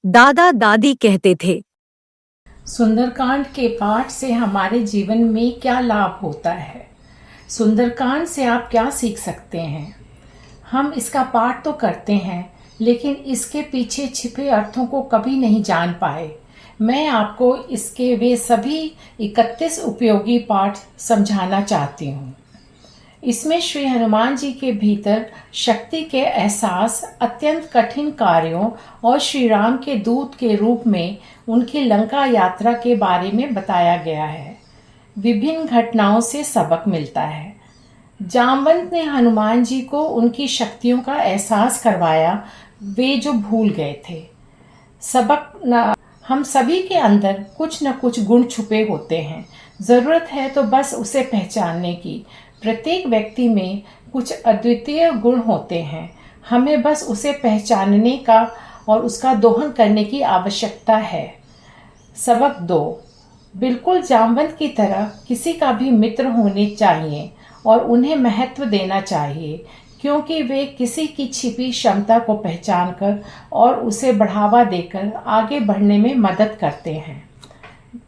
दादा दादी कहते थे। सुंदरकांड के पाठ से हमारे जीवन में क्या लाभ होता है? सुंदरकांड से आप क्या सीख सकते हैं? हम इसका पाठ तो करते हैं, लेकिन इसके पीछे छिपे अर्थों को कभी नहीं जान पाए। मैं आपको इसके वे सभी 31 उपयोगी पाठ समझाना चाहती हूँ। इसमें श्री हनुमान जी के भीतर शक्ति के एहसास, अत्यंत कठिन कार्यों और श्री राम के दूत के रूप में उनकी लंका यात्रा के बारे में बताया गया है। विभिन्न घटनाओं से सबक मिलता है। जामवंत ने हनुमान जी को उनकी शक्तियों का एहसास करवाया, वे जो भूल गए थे। सबक न हम सभी के अंदर कुछ न कुछ गुण छुपे होते हैं। जरूरत है तो बस उसे पहचानने की। प्रत्येक व्यक्ति में कुछ अद्वितीय गुण होते हैं। हमें बस उसे पहचानने का और उसका दोहन करने की आवश्यकता है। सबक 2, बिल्कुल जामवंत की तरह किसी का भी मित्र होने चाहिए और उन्हें महत्व देना चाहिए, क्योंकि वे किसी की छिपी क्षमता को पहचानकर और उसे बढ़ावा देकर आगे बढ़ने में मदद करते हैं।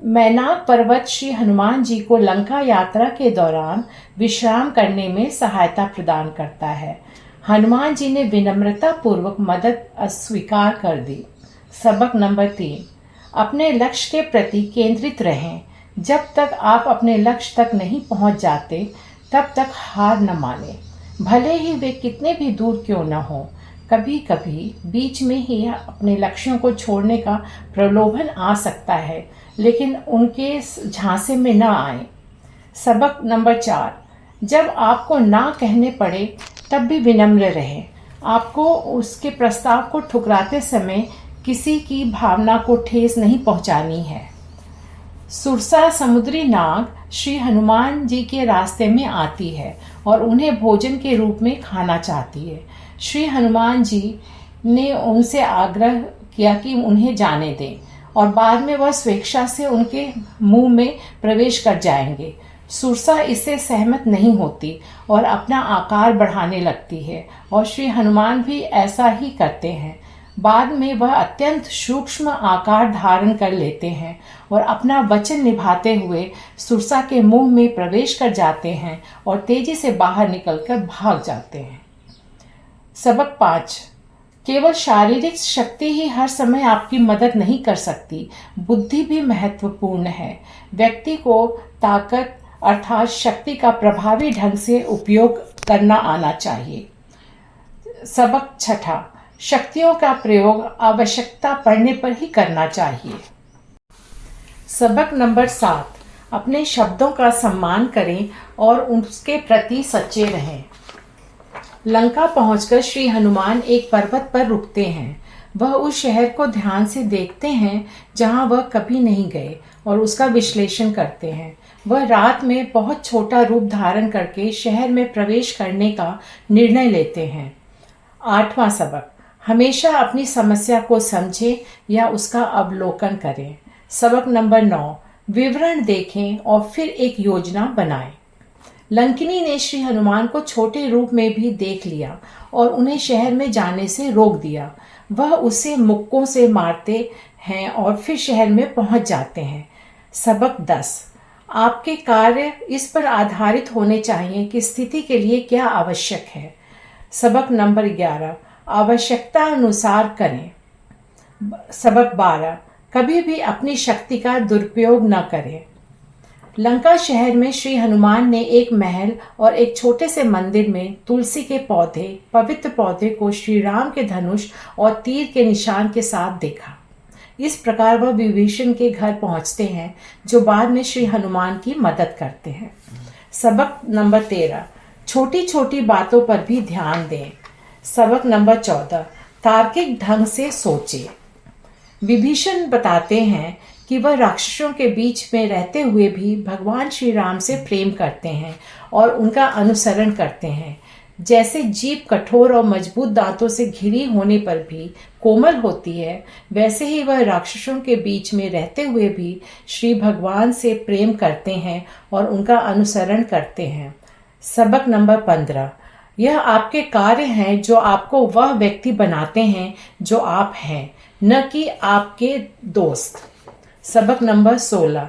मैनाक पर्वत श्री हनुमान जी को लंका यात्रा के दौरान विश्राम करने में सहायता प्रदान करता है। हनुमान जी ने विनम्रता पूर्वक मदद अस्वीकार कर दी। सबक नंबर 3, अपने लक्ष्य के प्रति केंद्रित रहें। जब तक आप अपने लक्ष्य तक नहीं पहुंच जाते, तब तक हार न माने, भले ही वे कितने भी दूर क्यों न हो। कभी कभी बीच में ही अपने लक्ष्यों को छोड़ने का प्रलोभन आ सकता है, लेकिन उनके झांसे में न आए। सबक नंबर 4, जब आपको ना कहने पड़े तब भी विनम्र रहें। आपको उसके प्रस्ताव को ठुकराते समय किसी की भावना को ठेस नहीं पहुंचानी है। सुरसा समुद्री नाग श्री हनुमान जी के रास्ते में आती है और उन्हें भोजन के रूप में खाना चाहती है। श्री हनुमान जी ने उनसे आग्रह किया कि उन्हें जाने दें, और बाद में वह स्वेच्छा से उनके मुंह में प्रवेश कर जाएंगे। सुरसा इससे सहमत नहीं होती और अपना आकार बढ़ाने लगती है, और श्री हनुमान भी ऐसा ही करते हैं। बाद में वह अत्यंत सूक्ष्म आकार धारण कर लेते हैं और अपना वचन निभाते हुए सुरसा के मुंह में प्रवेश कर जाते हैं और तेजी से बाहर निकलकर भाग जाते हैं। सबक 5, केवल शारीरिक शक्ति ही हर समय आपकी मदद नहीं कर सकती, बुद्धि भी महत्वपूर्ण है। व्यक्ति को ताकत अर्थात शक्ति का प्रभावी ढंग से उपयोग करना आना चाहिए। सबक 6, शक्तियों का प्रयोग आवश्यकता पड़ने पर ही करना चाहिए। सबक नंबर 7, अपने शब्दों का सम्मान करें और उसके प्रति सच्चे रहें। लंका पहुंचकर श्री हनुमान एक पर्वत पर रुकते हैं। वह उस शहर को ध्यान से देखते हैं जहां वह कभी नहीं गए और उसका विश्लेषण करते हैं। वह रात में बहुत छोटा रूप धारण करके शहर में प्रवेश करने का निर्णय लेते हैं। 8वां सबक, हमेशा अपनी समस्या को समझें या उसका अवलोकन करें। सबक नंबर 9, विवरण देखें और फिर एक योजना बनाएं। लंकिनी ने श्री हनुमान को छोटे रूप में भी देख लिया और उन्हें शहर में जाने से रोक दिया। वह उसे मुक्कों से मारते हैं और फिर शहर में पहुंच जाते हैं। सबक 10, आपके कार्य इस पर आधारित होने चाहिए कि स्थिति के लिए क्या आवश्यक है। सबक नंबर 11, आवश्यकता अनुसार करें। सबक 12, कभी भी अपनी शक्ति का दुरुपयोग न करें। लंका शहर में श्री हनुमान ने एक महल और एक छोटे से मंदिर में तुलसी के पौधे, पवित्र पौधे को श्री राम के धनुष और तीर के निशान के साथ देखा। इस प्रकार वह विभीषण के घर पहुंचते हैं, जो बाद में श्री हनुमान की मदद करते हैं। सबक नंबर 13, छोटी छोटी बातों पर भी ध्यान दें। सबक नंबर 14, तार्किक ढंग से सोचें। विभीषण बताते हैं कि वह राक्षसों के बीच में रहते हुए भी भगवान श्री राम से प्रेम करते हैं और उनका अनुसरण करते हैं। जैसे जीभ कठोर और मजबूत दांतों से घिरी होने पर भी कोमल होती है, वैसे ही वह राक्षसों के बीच में रहते हुए भी श्री भगवान से प्रेम करते हैं और उनका अनुसरण करते हैं। सबक नंबर 15, यह आपके कार्य हैं जो आपको वह व्यक्ति बनाते हैं जो आप हैं। न कि आपके दोस्त। सबक नंबर 16,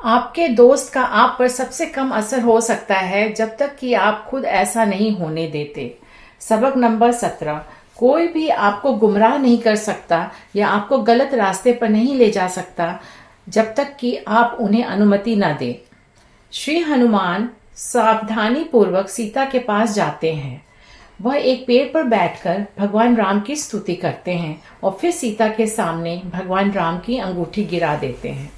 आपके दोस्त का आप पर सबसे कम असर हो सकता है जब तक कि आप खुद ऐसा नहीं होने देते। सबक नंबर 17, कोई भी आपको गुमराह नहीं कर सकता या आपको गलत रास्ते पर नहीं ले जा सकता जब तक कि आप उन्हें अनुमति न दें। श्री हनुमान सावधानी पूर्वक सीता के पास जाते हैं। वह एक पेड़ पर बैठकर भगवान राम की स्तुति करते हैं और फिर सीता के सामने भगवान राम की अंगूठी गिरा देते हैं।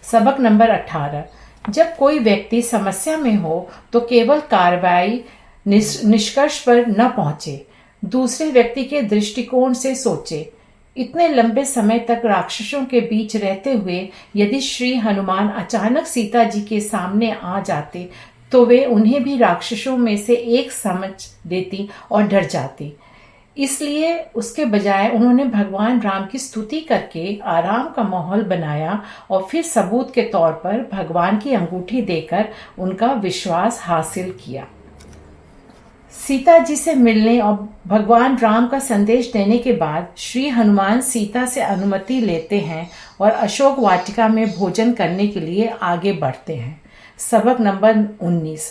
सबक नंबर 18, जब कोई व्यक्ति समस्या में हो तो केवल कार्रवाई निष्कर्ष पर न पहुंचे, दूसरे व्यक्ति के दृष्टिकोण से सोचे। इतने लंबे समय तक राक्षसों के बीच रहते हुए यदि श्री हनुमान अचानक सीता जी के सामने आ जाते तो वे उन्हें भी राक्षसों में से एक समझ देती और डर जाती। इसलिए उसके बजाय उन्होंने भगवान राम की स्तुति करके आराम का माहौल बनाया और फिर सबूत के तौर पर भगवान की अंगूठी देकर उनका विश्वास हासिल किया। सीता जी से मिलने और भगवान राम का संदेश देने के बाद श्री हनुमान सीता से अनुमति लेते हैं और अशोक वाटिका में भोजन करने के लिए आगे बढ़ते हैं। सबक नंबर 19,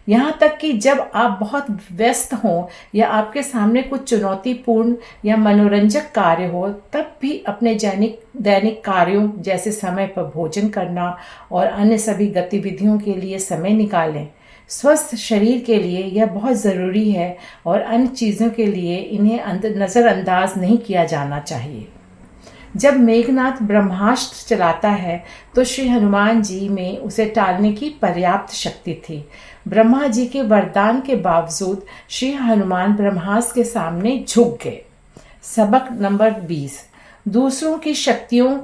यहाँ तक कि जब आप बहुत व्यस्त हों या आपके सामने कुछ चुनौतीपूर्ण या मनोरंजक कार्य हो, तब भी अपने दैनिक कार्यों जैसे समय पर भोजन करना और अन्य सभी गतिविधियों के लिए समय निकालें। स्वस्थ शरीर के लिए यह बहुत ज़रूरी है और अन्य चीज़ों के लिए इन्हें नज़रअंदाज नहीं किया जाना चाहिए। जब मेघनाथ ब्रह्मास्त्र चलाता है तो श्री हनुमान जी में उसे टालने की पर्याप्त शक्ति थी। ब्रह्मा जी के वरदान के बावजूद श्री हनुमान ब्रह्मास्त्र के सामने झुक गए। सबक नंबर 20, दूसरों की शक्तियों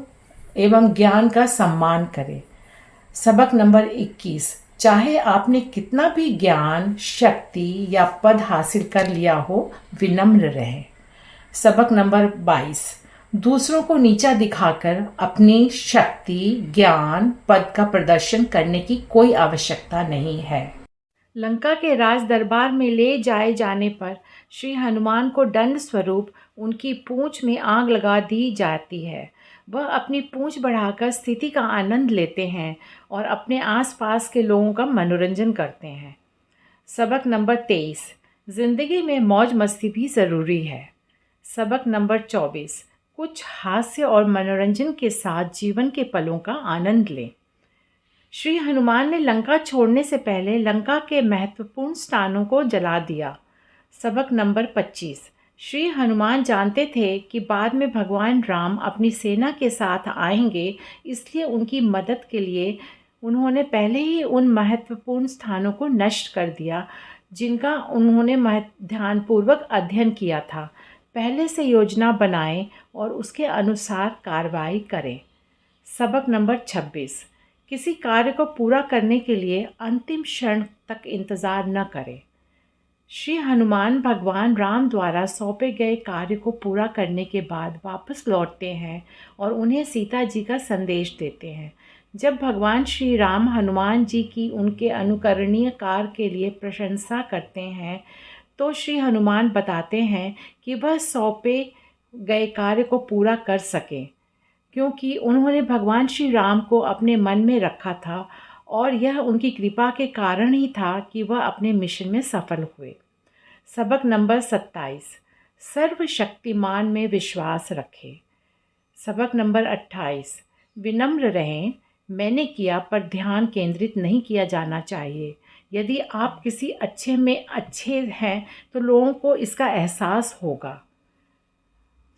एवं ज्ञान का सम्मान करें। सबक नंबर 21, चाहे आपने कितना भी ज्ञान, शक्ति या पद हासिल कर लिया हो, विनम्र रहें। सबक नंबर 22, दूसरों को नीचा दिखाकर अपनी शक्ति, ज्ञान, पद का प्रदर्शन करने की कोई आवश्यकता नहीं है। लंका के राज दरबार में ले जाए जाने पर श्री हनुमान को दंड स्वरूप उनकी पूंछ में आग लगा दी जाती है। वह अपनी पूंछ बढ़ाकर स्थिति का आनंद लेते हैं और अपने आसपास के लोगों का मनोरंजन करते हैं। सबक नंबर 23, जिंदगी में मौज मस्ती भी ज़रूरी है। सबक नंबर 24, कुछ हास्य और मनोरंजन के साथ जीवन के पलों का आनंद लें। श्री हनुमान ने लंका छोड़ने से पहले लंका के महत्वपूर्ण स्थानों को जला दिया। सबक नंबर 25, श्री हनुमान जानते थे कि बाद में भगवान राम अपनी सेना के साथ आएंगे, इसलिए उनकी मदद के लिए उन्होंने पहले ही उन महत्वपूर्ण स्थानों को नष्ट कर दिया जिनका उन्होंने ध्यानपूर्वक अध्ययन किया था। पहले से योजना बनाएं और उसके अनुसार कार्रवाई करें। सबक नंबर 26, किसी कार्य को पूरा करने के लिए अंतिम क्षण तक इंतज़ार न करें। श्री हनुमान भगवान राम द्वारा सौंपे गए कार्य को पूरा करने के बाद वापस लौटते हैं और उन्हें सीता जी का संदेश देते हैं। जब भगवान श्री राम हनुमान जी की उनके अनुकरणीय कार्य के लिए प्रशंसा करते हैं तो श्री हनुमान बताते हैं कि वह सौंपे गए कार्य को पूरा कर सकें, क्योंकि उन्होंने भगवान श्री राम को अपने मन में रखा था और यह उनकी कृपा के कारण ही था कि वह अपने मिशन में सफल हुए। सबक नंबर 27, सर्वशक्तिमान में विश्वास रखें। सबक नंबर 28, विनम्र रहें। मैंने किया पर ध्यान केंद्रित नहीं किया जाना चाहिए। यदि आप किसी अच्छे में अच्छे हैं तो लोगों को इसका एहसास होगा।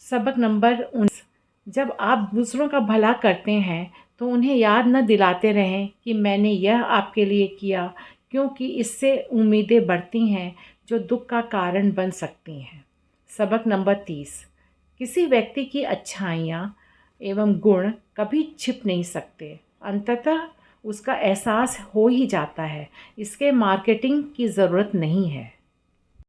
सबक नंबर 19, जब आप दूसरों का भला करते हैं तो उन्हें याद न दिलाते रहें कि मैंने यह आपके लिए किया, क्योंकि इससे उम्मीदें बढ़ती हैं जो दुख का कारण बन सकती हैं। सबक नंबर 30, किसी व्यक्ति की अच्छाइयाँ एवं गुण कभी छिप नहीं सकते, अंततः उसका एहसास हो ही जाता है। इसके मार्केटिंग की ज़रूरत नहीं है।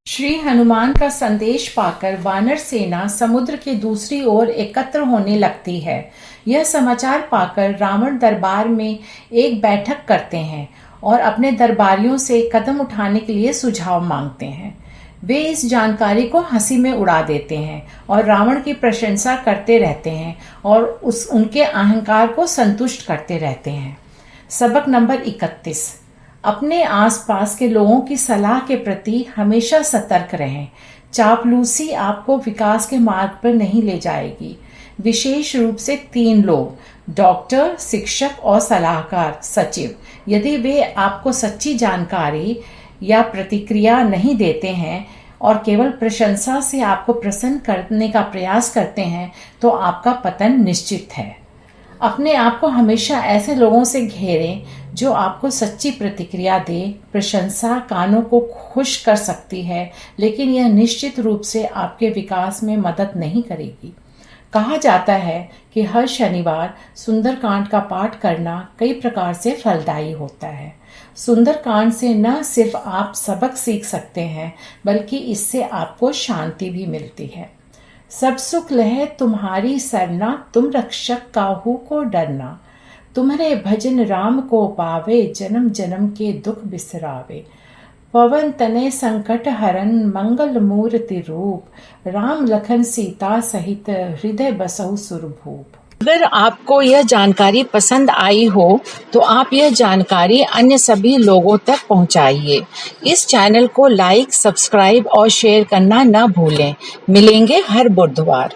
श्री हनुमान का संदेश पाकर वानर सेना समुद्र के दूसरी ओर एकत्र होने लगती है। यह समाचार पाकर रावण दरबार में एक बैठक करते हैं और अपने दरबारियों से कदम उठाने के लिए सुझाव मांगते हैं। वे इस जानकारी को हंसी में उड़ा देते हैं और रावण की प्रशंसा करते रहते हैं और उनके अहंकार को संतुष्ट करते रहते हैं। सबक नंबर 31। अपने आसपास के लोगों की सलाह के प्रति हमेशा सतर्क रहें। चापलूसी आपको विकास के मार्ग पर नहीं ले जाएगी। विशेष रूप से 3 लोग, डॉक्टर, शिक्षक और सलाहकार, सचिव, यदि वे आपको सच्ची जानकारी या प्रतिक्रिया नहीं देते हैं और केवल प्रशंसा से आपको प्रसन्न करने का प्रयास करते हैं तो आपका पतन निश्चित है। अपने आप को हमेशा ऐसे लोगों से घेरें जो आपको सच्ची प्रतिक्रिया दे। प्रशंसा कानों को खुश कर सकती है, लेकिन यह निश्चित रूप से आपके विकास में मदद नहीं करेगी। कहा जाता है कि हर शनिवार सुंदरकांड का पाठ करना कई प्रकार से फलदायी होता है। सुंदरकांड से न सिर्फ आप सबक सीख सकते हैं, बल्कि इससे आपको शांति भी मिलती है। सब सुख लहे तुम्हारी सरना, तुम रक्षक काहू को डरना। तुम्हारे भजन राम को पावे, जन्म जन्म के दुख बिसरावे। पवन तने संकट हरन, मंगल मूर्ति रूप। राम लखन सीता सहित, हृदय बसहु सुरभूप। अगर आपको यह जानकारी पसंद आई हो तो आप यह जानकारी अन्य सभी लोगों तक पहुंचाइए। इस चैनल को लाइक, सब्सक्राइब और शेयर करना न भूलें। मिलेंगे हर बुधवार।